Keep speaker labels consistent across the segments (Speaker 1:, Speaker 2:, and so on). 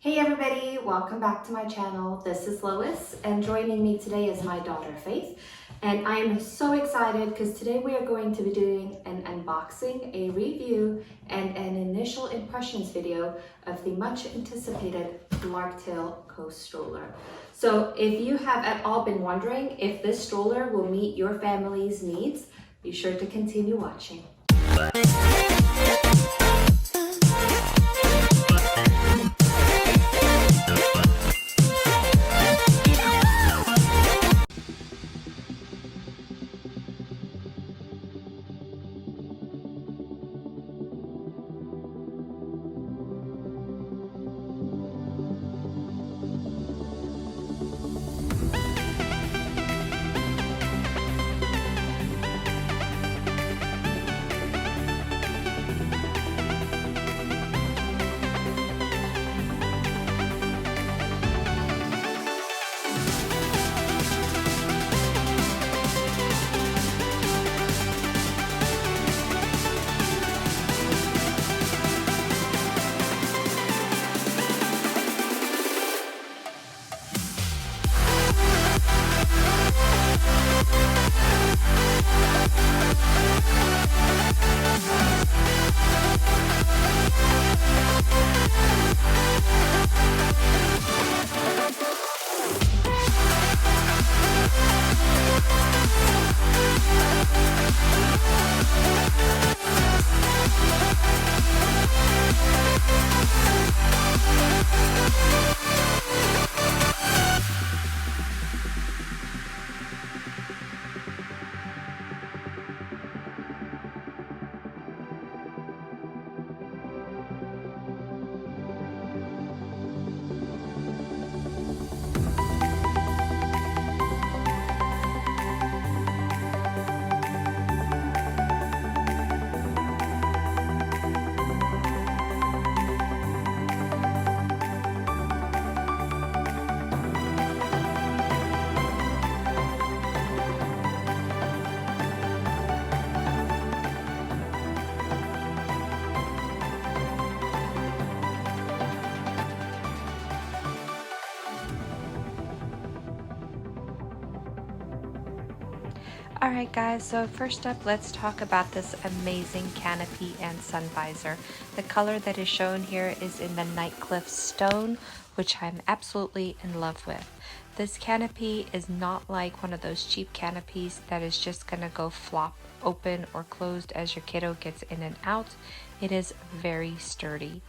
Speaker 1: Hey everybody, welcome back to my channel. This is Lois and joining me today is my daughter Faith. And I am so excited because today we are going to be doing an unboxing, a review, and an initial impressions video of the much anticipated Larktale Stroller. So if you have at all been wondering if this stroller will meet your family's needs, be sure to continue watching.
Speaker 2: Alright guys, so first up let's talk about this amazing canopy and sun visor. The color that is shown here is in the Nightcliff Stone, which I'm absolutely in love with. This canopy is not like one of those cheap canopies that is just gonna go flop open or closed as your kiddo gets in and out. It is very sturdy.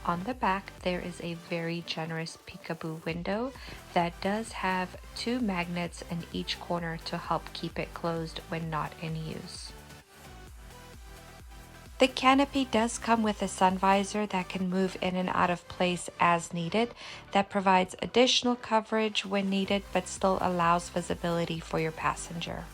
Speaker 2: On the back, there is a very generous peekaboo window that does have two magnets in each corner to help keep it closed when not in use. The canopy does come with a sun visor that can move in and out of place as needed. That provides additional coverage when needed, but still allows visibility for your passenger.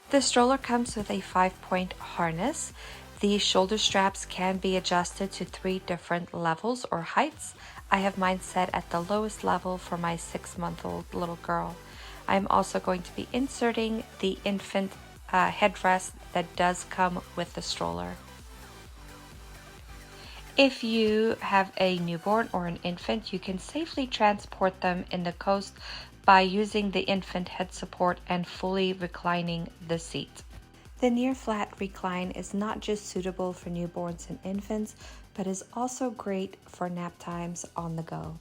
Speaker 2: The stroller comes with a 5-point harness. The shoulder straps can be adjusted to 3 different levels or heights. I have mine set at the lowest level for my 6-month-old little girl. I'm also going to be inserting the infant headrest that does come with the stroller. If you have a newborn or an infant, you can safely transport them in the coast by using the infant head support and fully reclining the seat. The near flat recline is not just suitable for newborns and infants, but is also great for nap times on the go.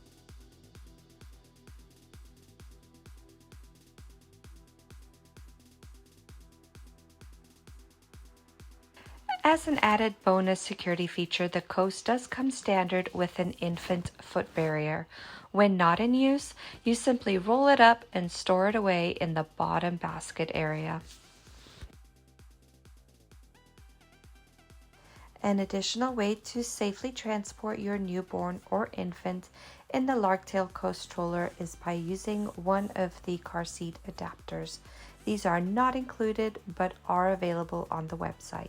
Speaker 2: As an added bonus security feature, the coast does come standard with an infant foot barrier. When not in use, you simply roll it up and store it away in the bottom basket area. An additional way to safely transport your newborn or infant in the Larktale stroller is by using one of the car seat adapters. These are not included but are available on the website.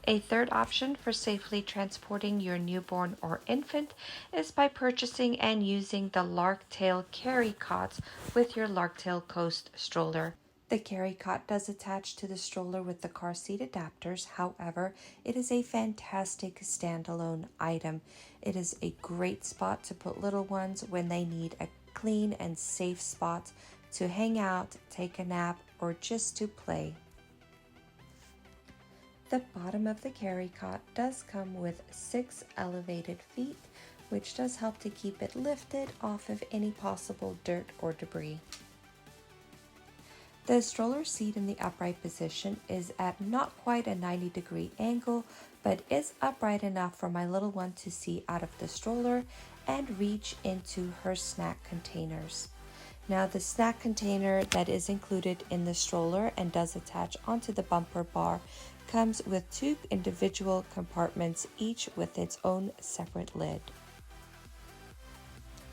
Speaker 2: A third option for safely transporting your newborn or infant is by purchasing and using the Larktale carry cots with your Larktale Coast stroller. The carry cot does attach to the stroller with the car seat adapters. However, it is a fantastic standalone item. It is a great spot to put little ones when they need a clean and safe spot to hang out, take a nap, or just to play. The bottom of the carry cot does come with 6 elevated feet, which does help to keep it lifted off of any possible dirt or debris. The stroller seat in the upright position is at not quite a 90-degree angle, but is upright enough for my little one to see out of the stroller and reach into her snack containers. Now, the snack container that is included in the stroller and does attach onto the bumper bar comes with 2 individual compartments, each with its own separate lid.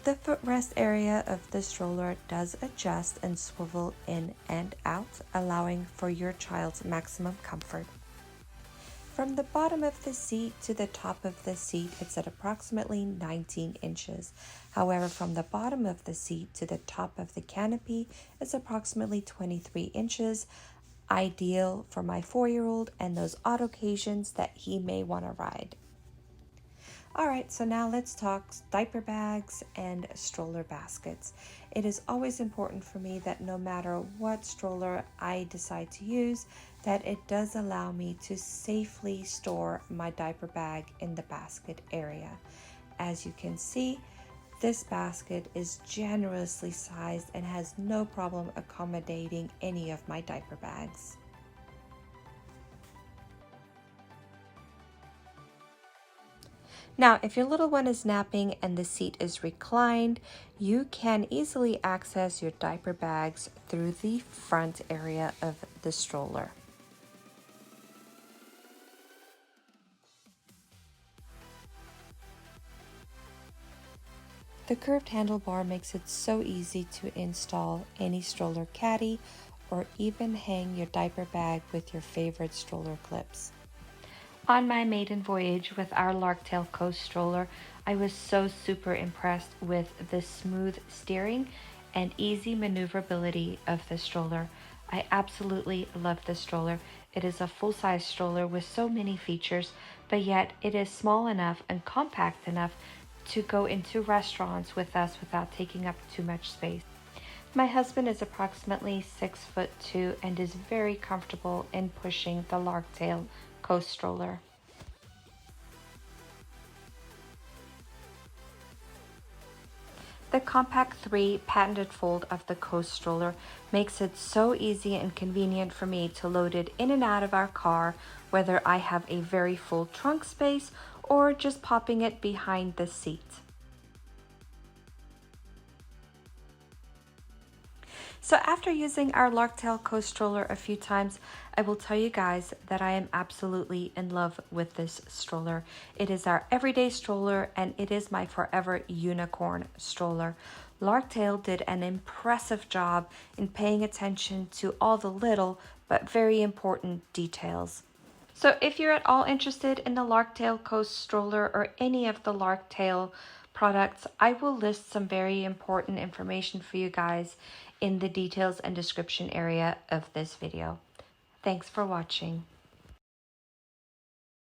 Speaker 2: The footrest area of the stroller does adjust and swivel in and out, allowing for your child's maximum comfort. From the bottom of the seat to the top of the seat, it's at approximately 19 inches. However, from the bottom of the seat to the top of the canopy is approximately 23 inches, ideal for my 4-year-old and those odd occasions that he may want to ride. Alright, so now let's talk diaper bags and stroller baskets. It is always important for me that no matter what stroller I decide to use, that it does allow me to safely store my diaper bag in the basket area. As you can see, this basket is generously sized and has no problem accommodating any of my diaper bags. Now, if your little one is napping and the seat is reclined, you can easily access your diaper bags through the front area of the stroller. The curved handlebar makes it so easy to install any stroller caddy or even hang your diaper bag with your favorite stroller clips. On my maiden voyage with our Larktale Coast stroller, I was so super impressed with the smooth steering and easy maneuverability of the stroller. I absolutely love the stroller. It is a full-size stroller with so many features, but yet it is small enough and compact enough to go into restaurants with us without taking up too much space. My husband is approximately 6'2" and is very comfortable in pushing the Larktale Coast stroller. The Compact 3 patented fold of the Coast stroller makes it so easy and convenient for me to load it in and out of our car, whether I have a very full trunk space or just popping it behind the seat. So after using our Larktale Coast stroller a few times, I will tell you guys that I am absolutely in love with this stroller. It is our everyday stroller and it is my forever unicorn stroller. Larktale did an impressive job in paying attention to all the little but very important details. So if you're at all interested in the Larktale Coast stroller or any of the Larktale products, I will list some very important information for you guys in the details and description area of this video. Thanks for watching.